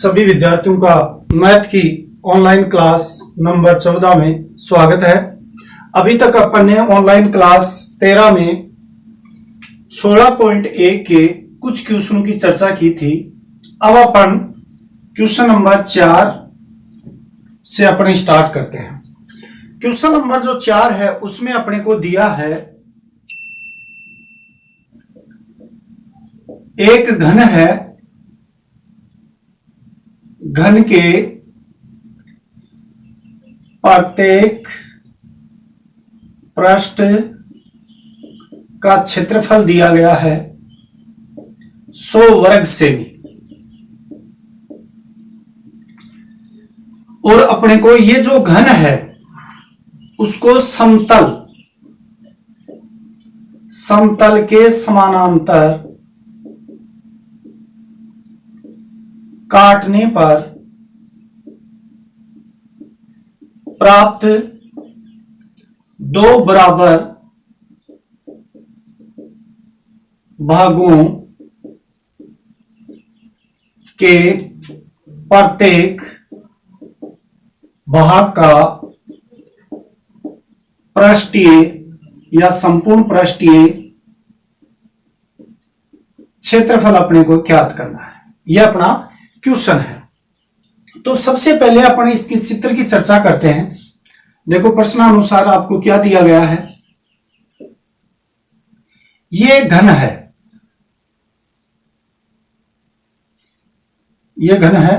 सभी विद्यार्थियों का मैथ की ऑनलाइन क्लास नंबर 14 में स्वागत है। अभी तक अपन ने ऑनलाइन क्लास 13 में 16.1 के कुछ क्वेश्चनों की चर्चा की थी। अब अपन क्वेश्चन नंबर 4 से अपने स्टार्ट करते हैं। क्वेश्चन नंबर जो 4 है उसमें अपने को दिया है एक घन है, घन के प्रत्येक पृष्ठ का क्षेत्रफल दिया गया है 100 वर्ग सेमी और अपने को ये जो घन है उसको समतल के समानांतर काटने पर प्राप्त दो बराबर भागों के प्रत्येक भाग का पृष्ठीय या संपूर्ण पृष्ठीय क्षेत्रफल अपने को ज्ञात करना है। यह अपना क्वेश्चन है। तो सबसे पहले अपन इसकी चित्र की चर्चा करते हैं। देखो प्रश्नानुसार आपको क्या दिया गया है। ये घन है, ये घन है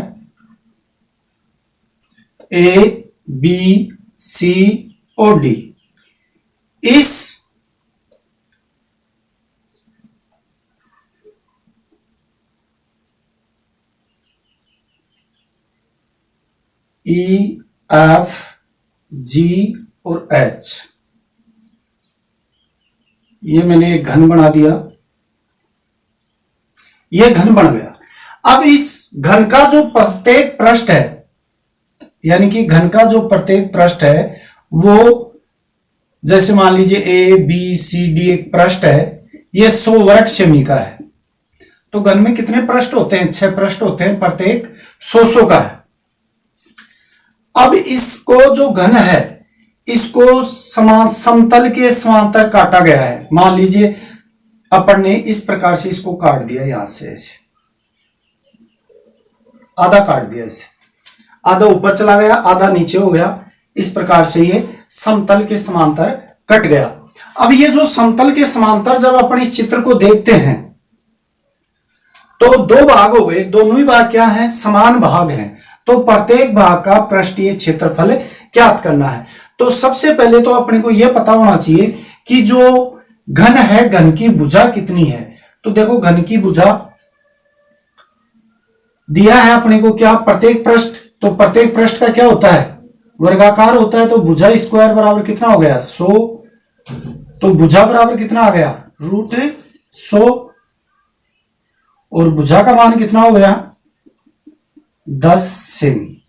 ए बी सी और डी। इस ई एफ जी और एच, ये मैंने एक घन बना दिया, ये घन बन गया। अब इस घन का जो प्रत्येक पृष्ठ है, यानी कि घन का जो प्रत्येक पृष्ठ है वो जैसे मान लीजिए ए बी सी डी एक पृष्ठ है, ये 100 वर्ग सेमी का है। तो घन में कितने पृष्ठ होते हैं? 6 पृष्ठ होते हैं, प्रत्येक 100 का है। अब इसको जो घन है इसको समतल के समांतर काटा गया है। मान लीजिए अपन ने इस प्रकार से इसको काट दिया, यहां से ऐसे आधा काट दिया, ऐसे आधा ऊपर चला गया, आधा नीचे हो गया। इस प्रकार से ये समतल के समांतर कट गया। अब ये जो समतल के समांतर जब अपन इस चित्र को देखते हैं तो दो भाग हो गए, दोनों ही भाग क्या हैं? समान भाग हैं। तो प्रत्येक भाग का पृष्ठीय क्षेत्रफल ज्ञात करना है। तो सबसे पहले तो अपने को यह पता होना चाहिए कि जो घन है, घन की भुजा कितनी है। तो देखो घन की भुजा दिया है अपने को क्या? प्रत्येक पृष्ठ। तो प्रत्येक पृष्ठ का क्या होता है? वर्गाकार होता है। तो भुजा स्क्वायर बराबर कितना हो गया? 100। तो भुजा बराबर कितना आ गया? √100। और भुजा का मान कितना हो गया? 10 सेमी।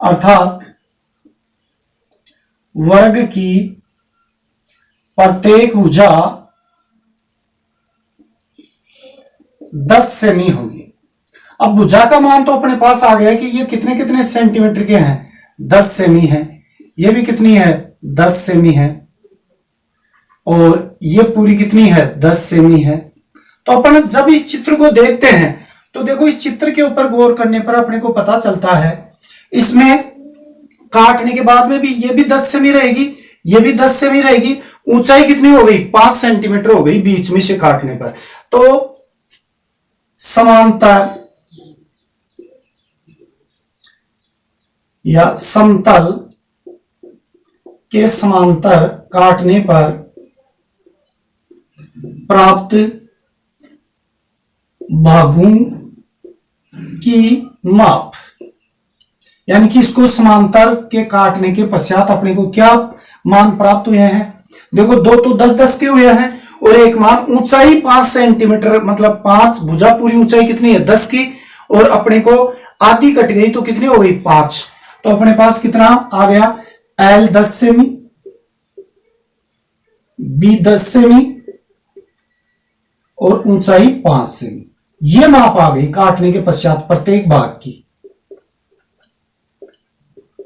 अर्थात वर्ग की प्रत्येक भुजा 10 सेमी होगी। अब भुजा का मान तो अपने पास आ गया कि ये कितने कितने सेंटीमीटर के हैं? 10 सेमी है। ये भी कितनी है? 10 सेमी है। और ये पूरी कितनी है? 10 सेमी है। तो अपन जब इस चित्र को देखते हैं तो देखो इस चित्र के ऊपर गौर करने पर अपने को पता चलता है इसमें काटने के बाद में भी ये भी 10 सेमी रहेगी, ये भी 10 सेमी रहेगी। ऊंचाई कितनी हो गई? 5 सेंटीमीटर हो गई बीच में से काटने पर। तो समांतर या समतल के समांतर काटने पर प्राप्त भागों की माप, यानी कि इसको समांतर के काटने के पश्चात अपने को क्या मान प्राप्त हुए हैं? देखो दो तो 10-10 के हुए हैं और एक मान ऊंचाई 5 सेंटीमीटर, मतलब 5 भुजा पूरी ऊंचाई कितनी है? 10 की। और अपने को आधी कट गई तो कितनी हो गई? 5। तो अपने पास कितना आ गया? L 10 सेमी, B 10 सेमी और ऊंचाई 5 सेमी। ये माप आ गई काटने के पश्चात प्रत्येक भाग की।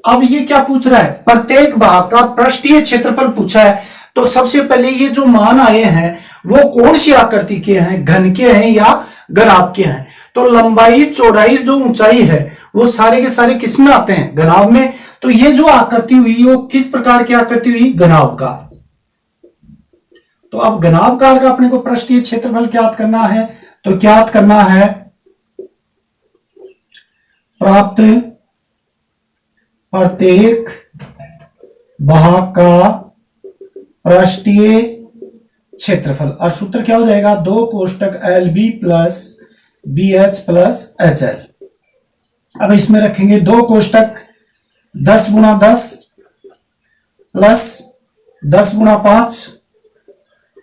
अब ये क्या पूछ रहा है, प्रत्येक भाग का पृष्ठीय क्षेत्रफल पूछा है। तो सबसे पहले ये जो मान आए हैं वो कौन सी आकृति के हैं, घन के हैं या घनाभ के हैं। तो लंबाई चौड़ाई जो ऊंचाई है वो सारे के सारे किस में आते हैं, घनाभ में। तो ये जो आकृति हुई वो किस प्रकार की आकृति हुई, घनाभकार। तो अब घनाभकार का अपने को पृष्ठीय क्षेत्रफल ज्ञात करना है। तो ज्ञात करना है प्राप्त प्रत्येक भाग का पृष्ठीय क्षेत्रफल। और सूत्र क्या हो जाएगा, 2 कोष्टक LB plus BH plus HL। अब इसमें रखेंगे 2 कोष्टक 10 गुणा 10 प्लस 10 गुणा 5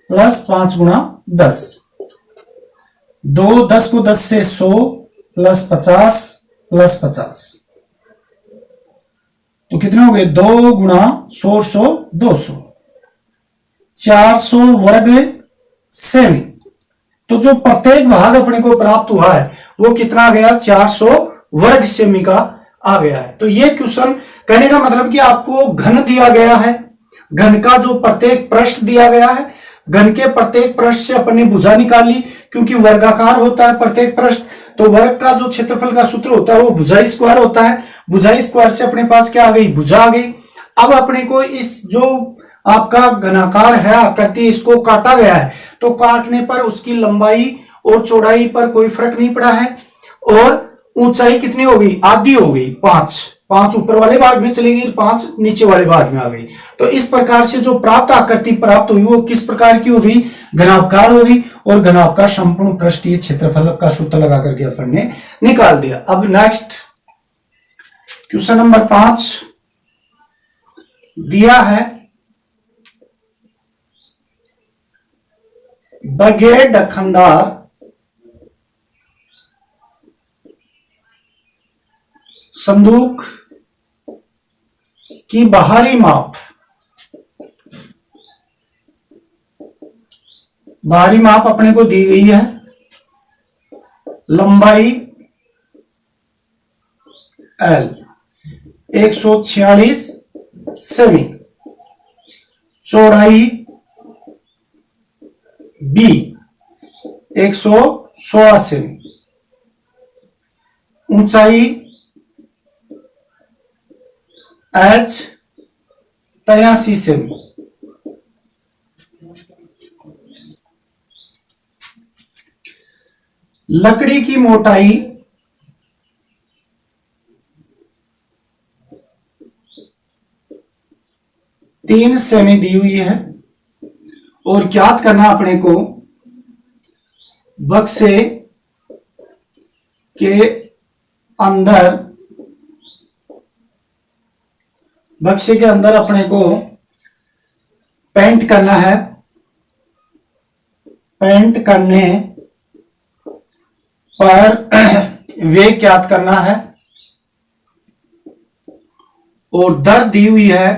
प्लस 5 गुणा 10। 2 10 को 10 से 100 प्लस 50 प्लस 50। तो कितने हो गए, 2 गुणा 100 100 200, 400 वर्ग सेमी। तो जो प्रत्येक भाग अपने को प्राप्त हुआ है वो कितना आ गया, 400 वर्ग सेमी का आ गया है। तो ये क्वेश्चन कहने का मतलब कि आपको घन दिया गया है, घन का जो प्रत्येक पृष्ठ दिया गया है, घन के प्रत्येक पृष्ठ से अपन ने भुजा निकाल ली, क्योंकि वर्गाकार होता है प्रत्येक पृष्ठ। तो वर्ग का जो क्षेत्रफल का सूत्र होता है वो भुजा स्क्वायर होता है। भुजा स्क्वायर से अपने पास क्या आ गई, भुजा आ गई। अब अपने को इस जो आपका घनाकार है आकृति, इसको काटा गया है। तो काटने पर उसकी लंबाई और चौड़ाई पर कोई फर्क नहीं पड़ा है। और ऊंचाई कितनी हो गई, आधी हो गई, 5 ऊपर वाले भाग में चली गई, 5 नीचे वाले भाग में आ गई। तो इस प्रकार से जो प्राप्त आकृति प्राप्त हुई वो किस प्रकार की होगी, घनाभकार होगी। और घनाभ का संपूर्ण पृष्ठीय क्षेत्रफल का सूत्र लगा करके अपन ने निकाल दिया। अब नेक्स्ट क्वेश्चन नंबर 5 दिया है, बगैर डखनदार संदूक की बाहरी माप, बाहरी माप अपने को दी गई है। लंबाई L 146 सेमी, चौड़ाई B 116 सेमी, ऊंचाई H 83 सेमी। लकड़ी की मोटाई 3 सेमी दी हुई है। और ज्ञात करना अपने को बक्से के अंदर, बक्से के अंदर अपने को पेंट करना है। पेंट करने पर वे ज्ञात करना है। और दर दी हुई है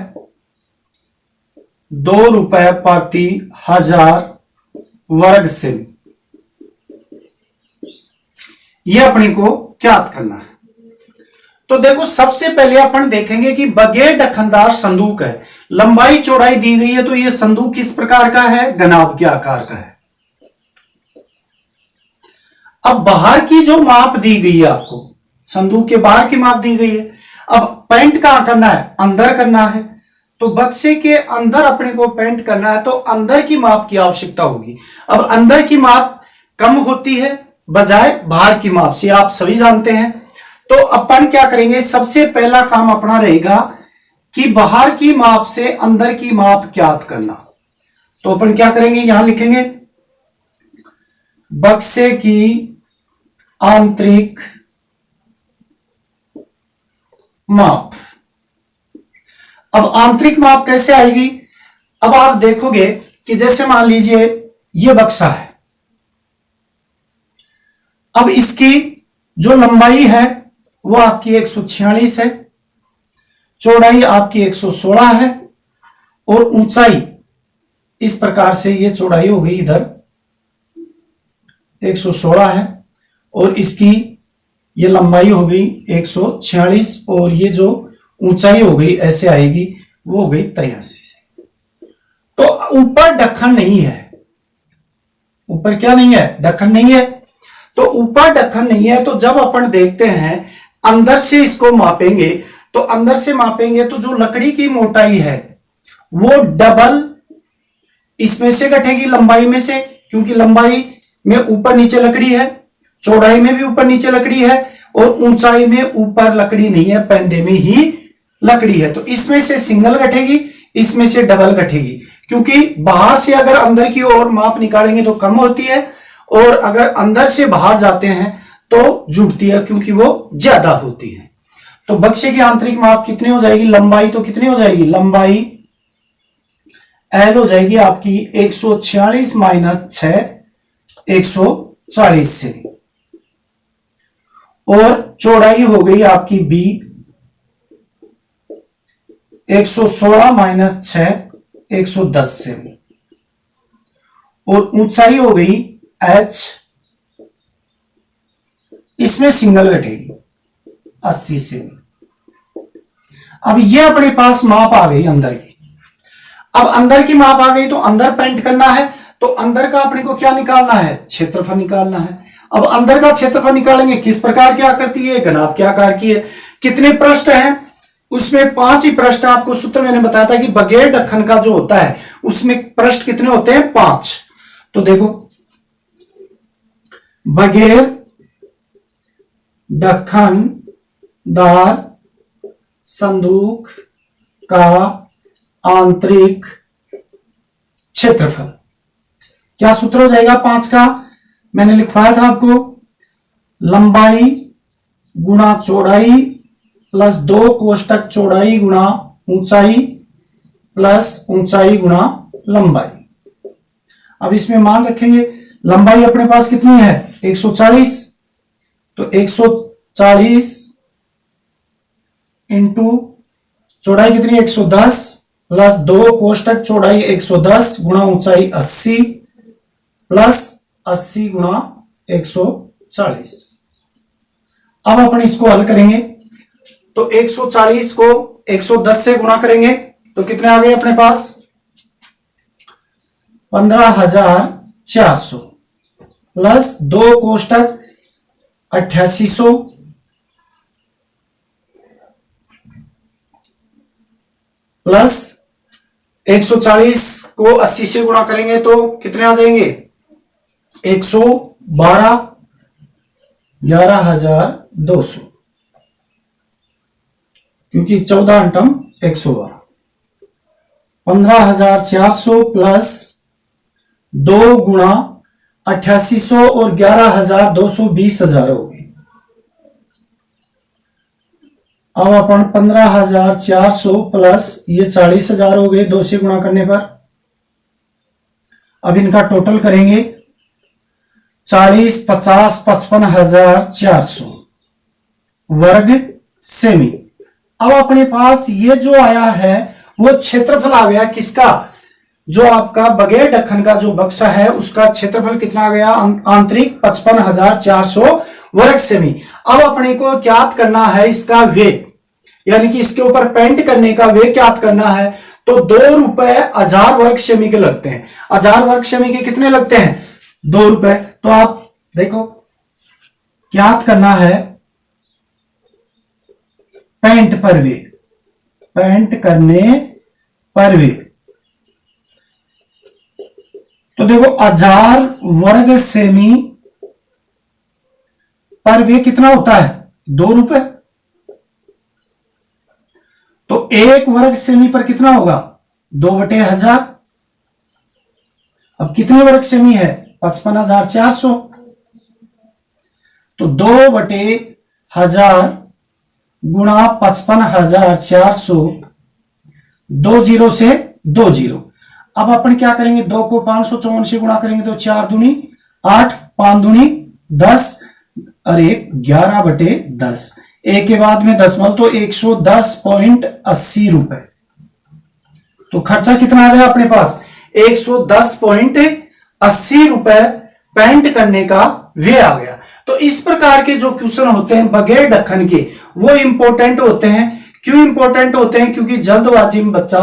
₹2 प्रति 1000 वर्ग सेमी। यह अपने को ज्ञात करना है। तो देखो सबसे पहले अपन देखेंगे कि बगैर डखनदार संदूक है, लंबाई चौड़ाई दी गई है। तो यह संदूक किस प्रकार का है, घनाभ के आकार का है। अब बाहर की जो माप दी गई है आपको, संदूक के बाहर की माप दी गई है। अब पेंट कहां करना है, अंदर करना है। तो बक्से के अंदर अपने को पेंट करना है, तो अंदर की माप की आवश्यकता होगी। अब अंदर की माप कम होती है बजाय बाहर की माप से, आप सभी जानते हैं। तो अपन क्या करेंगे, सबसे पहला काम अपना रहेगा कि बाहर की माप से अंदर की माप ज्ञात करना। तो अपन क्या करेंगे, यहां लिखेंगे बक्से की आंतरिक माप। अब आंतरिक माप कैसे आएगी, अब आप देखोगे कि जैसे मान लीजिए ये बक्सा है। अब इसकी जो लंबाई है वो आपकी 146 है, चौड़ाई आपकी 116 है और ऊंचाई इस प्रकार से ये चौड़ाई हो गई इधर 116 है और इसकी ये लंबाई हो गई 146 और ये जो ऊंचाई हो गई ऐसे आएगी वो हो गई 83 से। तो ऊपर ढक्कन नहीं है, ऊपर क्या नहीं है, ढक्कन नहीं है। तो ऊपर ढक्कन नहीं है तो जब अपन देखते हैं अंदर से इसको मापेंगे, तो अंदर से मापेंगे तो जो लकड़ी की मोटाई है वो डबल इसमें से घटेगी लंबाई में से, क्योंकि लंबाई में ऊपर नीचे लकड़ी है, चौड़ाई में भी ऊपर नीचे लकड़ी है और ऊंचाई में ऊपर लकड़ी नहीं है, पैंदे में ही लकड़ी है। तो इसमें से सिंगल घटेगी, इसमें से डबल घटेगी, क्योंकि बाहर से अगर अंदर की ओर माप निकालेंगे तो कम होती है और अगर अंदर से बाहर जाते हैं तो जुड़ती है, क्योंकि वो ज्यादा होती है। तो बक्से की आंतरिक माप कितनी हो जाएगी, लंबाई तो कितनी हो जाएगी, लंबाई एल हो जाएगी आपकी 146 माइनस 6 140 से, और चौड़ाई हो गई आपकी बी 116 माइनस 6 110 से, और ऊंचाई हो गई एच, इसमें सिंगल घटेगी 80 से। अब ये अपने पास माप आ गई अंदर की। अब अंदर की माप आ गई तो अंदर पेंट करना है, तो अंदर का अपने को क्या निकालना है, क्षेत्रफल निकालना है। अब अंदर का क्षेत्रफल निकालेंगे, किस प्रकार की आकृति है, घनाभ के आकार की है, कितने पृष्ठ हैं, उसमें 5 ही पृष्ठ। आपको सूत्र मैंने बताया था कि बगैर ढक्कन का जो होता है उसमें पृष्ठ कितने होते हैं, 5। तो देखो बगैर ढक्कनदार संदूक का आंतरिक क्षेत्रफल, क्या सूत्र हो जाएगा 5 का, मैंने लिखवाया था आपको, लंबाई गुणा चौड़ाई प्लस 2 कोष्टक चौड़ाई गुणा ऊंचाई प्लस ऊंचाई गुणा लंबाई। अब इसमें मान रखेंगे लंबाई अपने पास कितनी है 140, तो 140 इंटू चौड़ाई कितनी 110 प्लस 2 कोष्टक चौड़ाई 110 गुणा ऊंचाई 80 प्लस 80 गुणा 140। अब अपन इसको हल करेंगे तो 140 को 110 से गुणा करेंगे तो कितने आ गए अपने पास 15,400 प्लस 2 कोष्टक 8800 प्लस 140 को 80 से गुणा करेंगे तो कितने आ जाएंगे 112, 11,200, क्योंकि 14 अंटम 112, 15,400 प्लस 2 गुणा 8800 और 11,200 20,000 हो गए। अब अपन 15,400 प्लस ये 40,000 हो गए 2 से गुणा करने पर। अब इनका टोटल करेंगे 40, 50, 55,400 वर्ग सेमी। अब अपने पास ये जो आया है वो क्षेत्रफल आ गया किसका, जो आपका बगैर ढक्कन का जो बक्सा है उसका क्षेत्रफल कितना आ गया आंतरिक 55,400 वर्ग सेमी। अब अपने को ज्ञात करना है इसका वेग, यानी कि इसके ऊपर पेंट करने का वेग ज्ञात करना है। तो 2 रुपए 1000 वर्ग सेमी के लगते हैं। 1000 वर्ग सेमी के कितने लगते हैं 2 रुपए। तो आप देखो ज्ञात करना है पेंट पर वेग, पेंट करने पर वेग। तो देखो 1000 वर्ग सेमी पर वेग कितना होता है 2 रुपए। तो 1 वर्ग सेमी पर कितना होगा 2/1000। अब कितने वर्ग सेमी है 55,400, तो 2/1000 गुणा 55,400, 2 जीरो से 2 जीरो। अब अपन क्या करेंगे 2 को 554 से गुणा करेंगे तो 4 दूनी 8, 5 दूनी 10 और 11/10, 1 के बाद में दशमलव तो 110.80 रुपए। तो खर्चा कितना आ गया अपने पास 110.80 रुपए पेंट करने का वे आ गया। तो इस प्रकार के जो क्वेश्चन होते हैं बगैर ढक्कन के वो इंपॉर्टेंट होते हैं। क्यों इंपॉर्टेंट होते हैं? क्योंकि जल्दबाजी में बच्चा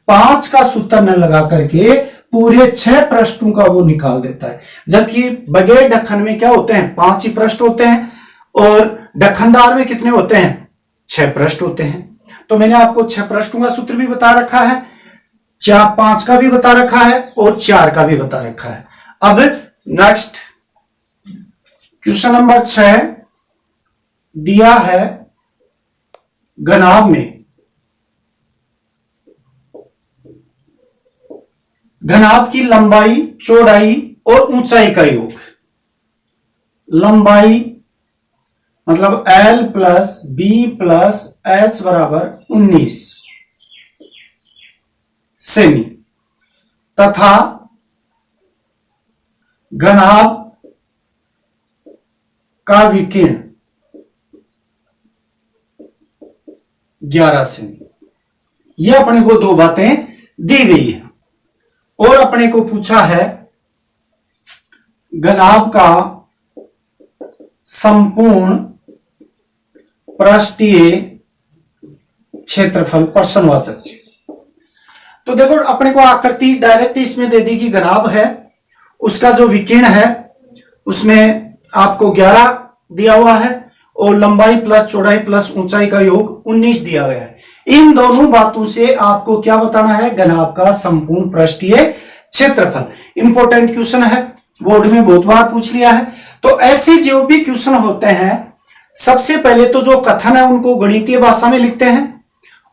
5 का सूत्र न लगा करके पूरे 6 प्रश्नों का वो निकाल देता है, जबकि बगैर ढक्कन में क्या होते हैं? 5 ही प्रश्न होते हैं और ढक्कनदार में कितने होते हैं? 6 प्रश्न होते हैं। तो मैंने आपको 6 प्रश्नों का सूत्र भी बता रखा है, 5 का भी बता रखा है और 4 का भी बता रखा है। अब नेक्स्ट क्वेश्चन नंबर 6 दिया है घनाभ में। घनाभ की लंबाई, चौड़ाई और ऊंचाई का योग। लंबाई मतलब L plus B plus H बराबर 19 सेमी तथा घनाभ का विकीर्ण 11 सेमी। यह अपने को 2 बातें दी गई है और अपने को पूछा है घनाभ का संपूर्ण पृष्ठीय क्षेत्रफल प्रश्नवाचक चिन्ह। तो देखो अपने को आकृति डायरेक्ट इसमें दे दी कि घनाभ है, उसका जो विकीर्ण है उसमें आपको 11 दिया हुआ है और लंबाई प्लस चौड़ाई प्लस ऊंचाई का योग 19 दिया गया है। इन दोनों बातों से आपको क्या बताना है? घनाभ का संपूर्ण पृष्ठीय क्षेत्रफल। इंपॉर्टेंट क्वेश्चन है, बोर्ड में बहुत बार पूछ लिया है। तो ऐसे जो भी क्वेश्चन होते हैं सबसे पहले तो जो कथन है उनको गणितीय भाषा में लिखते हैं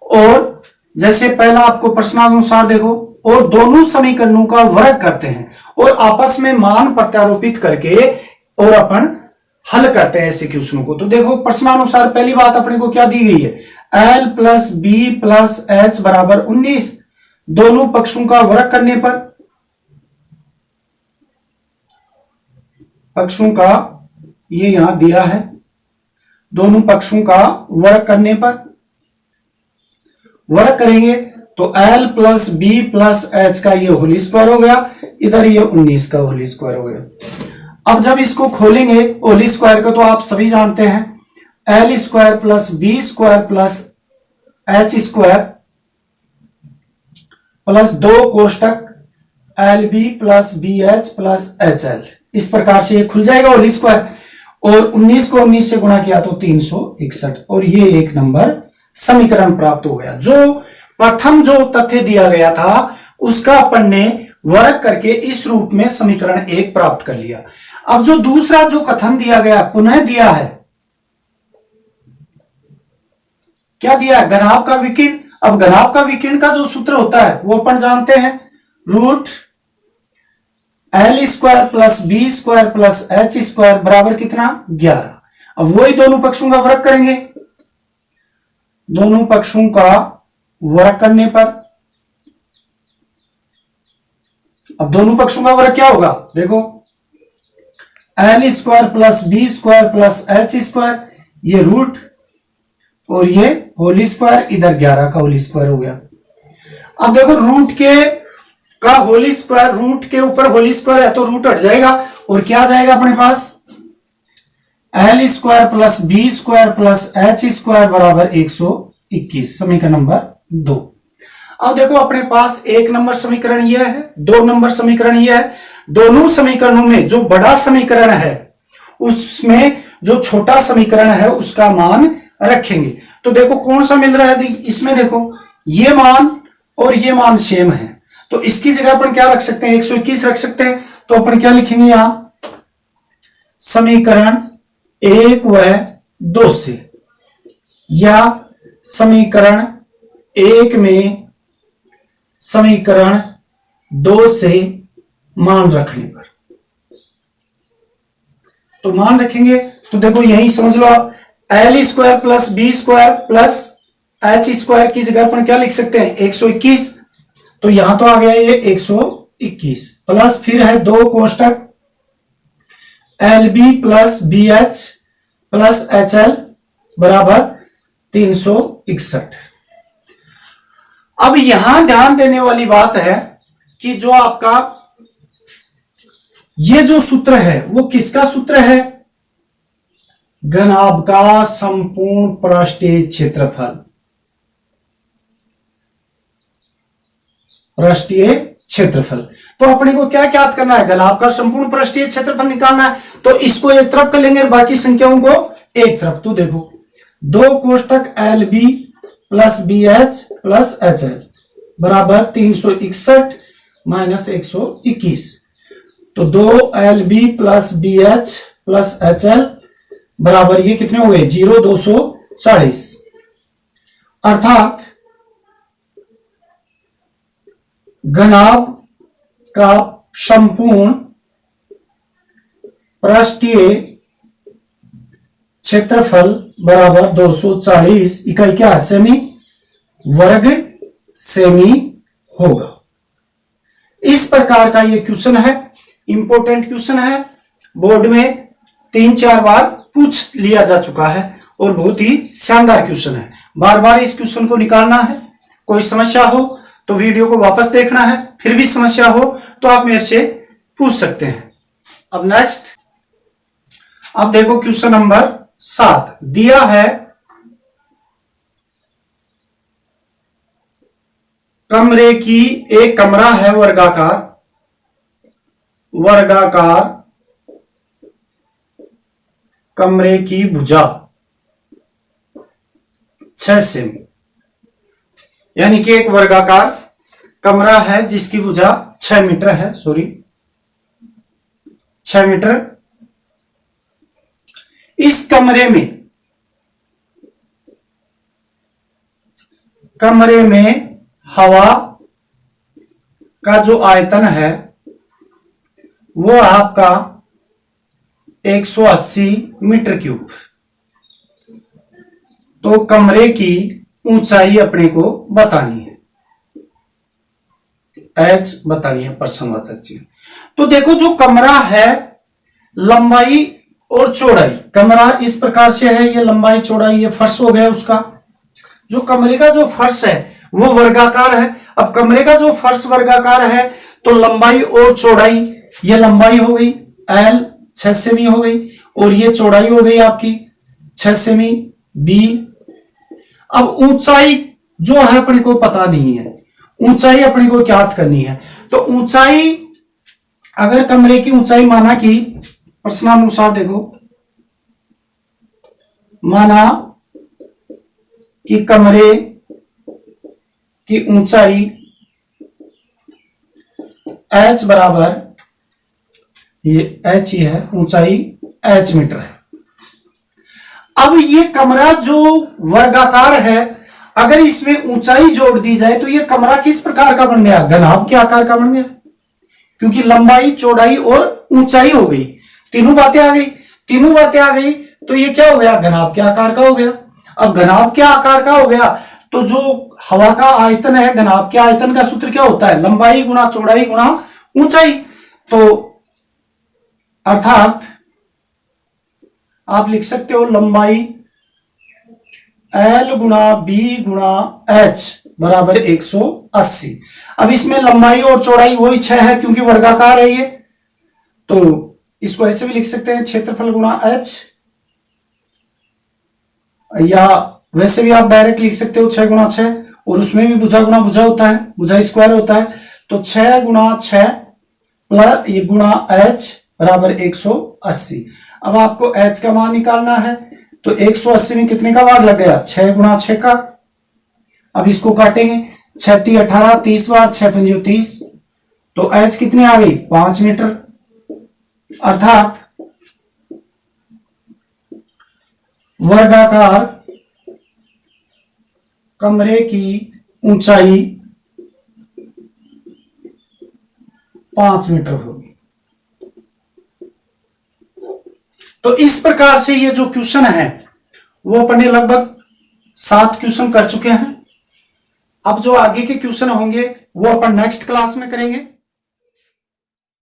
और जैसे पहला आपको प्रश्नानुसार देखो और दोनों समीकरणों का वर्ग करते हैं और आपस में मान प्रत्यारोपित करके और अपन हल करते हैं ऐसे क्वेश्चनों को। तो देखो प्रश्नानुसार पहली बात अपने को क्या दी गई है? L plus B plus H बराबर 19। दोनों पक्षों का वर्ग करने पर, पक्षों का ये यहां दिया है, दोनों पक्षों का वर्ग करने पर वर्ग करेंगे तो L plus B plus H का ये होल स्क्वायर हो गया, इधर ये 19 का होल स्क्वायर हो गया। अब जब इसको खोलेंगे होल स्क्वायर का तो आप सभी जानते हैं L square plus B square plus H square plus 2 कोष्टक LB plus BH plus HL, इस प्रकार से ये खुल जाएगा होल स्क्वायर और 19 को 19 से गुणा किया तो 361 और ये 1 नंबर समीकरण प्राप्त हो गया। जो प्रथम जो तथ्य दिया गया था उसका अपन ने वर्ग करके इस रूप में समीकरण 1 प्राप्त कर लिया। अब जो दूसरा जो कथन दिया गया पुनः दिया है, क्या दिया? घनाभ का विकीर्ण। अब घनाभ का विकीर्ण का जो सूत्र होता है वो अपन जानते हैं, root L square plus B square plus H square बराबर कितना? 11। अब वही दोनों पक्षों का वर्ग करेंगे, दोनों पक्षों का वर्ग करने पर, अब दोनों पक्षों का वर्ग क्या होगा? देखो L square plus B square plus H square, ये रूट और ये होल स्क्वायर, इधर 11 का होल स्क्वायर हो गया। अब देखो रूट के का होल स्क्वायर, रूट के ऊपर होल स्क्वायर है तो रूट हट जाएगा और क्या आ जाएगा अपने पास? L square plus B square plus H square बराबर 121, समीकरण नंबर 2। अब देखो अपने पास 1 नंबर समीकरण यह है, 2 नंबर समीकरण यह है। दोनों समीकरणों में जो बड़ा समीकरण है उसमें जो छोटा समीकरण है उसका मान रखेंगे। तो देखो कौन सा मिल रहा है? इसमें देखो ये मान और ये मान सेम है तो इसकी जगह अपन क्या रख सकते हैं? 121 रख सकते हैं। तो अपन क्या लिखेंगे यहां? समीकरण 1 व 2 से, या समीकरण 1 में समीकरण 2 से मान रखने पर। तो मान रखेंगे तो देखो यही समझ लो आप, L square plus B square plus H square की जगह अपन क्या लिख सकते हैं? 121। तो यहां तो आ गया ये 121 प्लस फिर है 2 कोष्टक LB plus BH plus HL बराबर 361। अब यहां ध्यान देने वाली बात है कि जो आपका ये जो सूत्र है वो किसका सूत्र है? घनाभ का संपूर्ण पृष्ठीय क्षेत्रफल, पृष्ठीय क्षेत्रफल। तो अपने को क्या याद करना है, घनाभ का संपूर्ण पृष्ठीय क्षेत्रफल निकालना है। तो इसको एक तरफ कर लेंगे, बाकी संख्याओं को एक तरफ। तो देखो 2 कोष्टक L B plus B H plus H L बराबर 361 माइनस 121। तो 2 LB plus B H plus H L बराबर ये कितने हो गए 0,240। अर्थात घनाभ का संपूर्ण पृष्ठीय क्षेत्रफल बराबर 240 इकाई क्या सेमी, वर्ग सेमी होगा। इस प्रकार का ये क्वेश्चन है, इंपॉर्टेंट क्वेश्चन है, बोर्ड में 3-4 बार पूछ लिया जा चुका है और बहुत ही शानदार क्वेश्चन है। बार बार इस क्वेश्चन को निकालना है। कोई समस्या हो तो वीडियो को वापस देखना है, फिर भी समस्या हो तो आप मेरे से पूछ सकते हैं। अब नेक्स्ट अब देखो क्वेश्चन नंबर 7 दिया है, कमरे की एक कमरा है वर्गाकार, वर्गाकार कमरे की भुजा 6 सेमी, यानी कि एक वर्गाकार कमरा है जिसकी भुजा 6 मीटर है, 6 मीटर। इस कमरे में हवा का जो आयतन है वो आपका 180 मीटर क्यूब। तो कमरे की ऊंचाई अपने को बतानी है, एच बतानी है, प्रश्नवाचक चिन्ह। तो देखो जो कमरा है लंबाई और चौड़ाई, कमरा इस प्रकार से है, ये लंबाई चौड़ाई, ये फर्श हो गया उसका। जो कमरे का जो फर्श है वो वर्गाकार है। अब कमरे का जो फर्श वर्गाकार है तो लंबाई और चौड़ाई, ये लंबाई हो गई L 6 सेमी हो गई और ये चौड़ाई हो गई आपकी 6 सेमी B। अब ऊंचाई जो है अपने को पता नहीं है, ऊंचाई अपने को ज्ञात करनी है। तो ऊंचाई, अगर कमरे की ऊंचाई माना कि प्रश्नानुसार देखो, माना कि कमरे की ऊंचाई h बराबर, ये h ही है, ऊंचाई h मीटर है। अब ये कमरा जो वर्गाकार है, अगर इसमें ऊंचाई जोड़ दी जाए तो ये कमरा किस प्रकार का बन गया, घनाभ के आकार का बन गया, क्योंकि लंबाई चौड़ाई और ऊंचाई हो गई, तीनों बातें आ गई। तीनों बातें आ गई तो ये क्या हो गया, घनाभ के आकार का हो गया। अब घनाभ के आकार का हो गया तो जो हवा का आयतन है, घनाभ के आयतन का सूत्र क्या होता है, लंबाई गुणा चौड़ाई गुणा ऊंचाई। तो अर्थात आप लिख सकते हो लंबाई L गुणा B गुणा H बराबर 180। अब इसमें लंबाई और चौड़ाई वही 6 है क्योंकि वर्गाकार है ये, तो इसको ऐसे भी लिख सकते हैं क्षेत्रफल गुणा H, या वैसे भी आप डायरेक्ट लिख सकते हो 6 गुणा 6, और उसमें भी भुजा गुणा भुजा होता है, भुजा स्क्वायर होता है। तो 6 गुणा 6 प्लस ये गुणा H बराबर 180। अब आपको H का मान निकालना है, तो 180 में कितने का भाग लग गया, 6 गुणा 6 का। अब इसको काटेंगे, 6 × 18 30 बार, 6 × 5 30, तो H कितनी आ गई 5 मीटर। अर्थात वर्गाकार कमरे की ऊंचाई 5 मीटर होगी। तो इस प्रकार से ये जो क्वेश्चन है वो अपने लगभग 7 क्वेश्चन कर चुके हैं। अब जो आगे के क्वेश्चन होंगे वो अपन नेक्स्ट क्लास में करेंगे।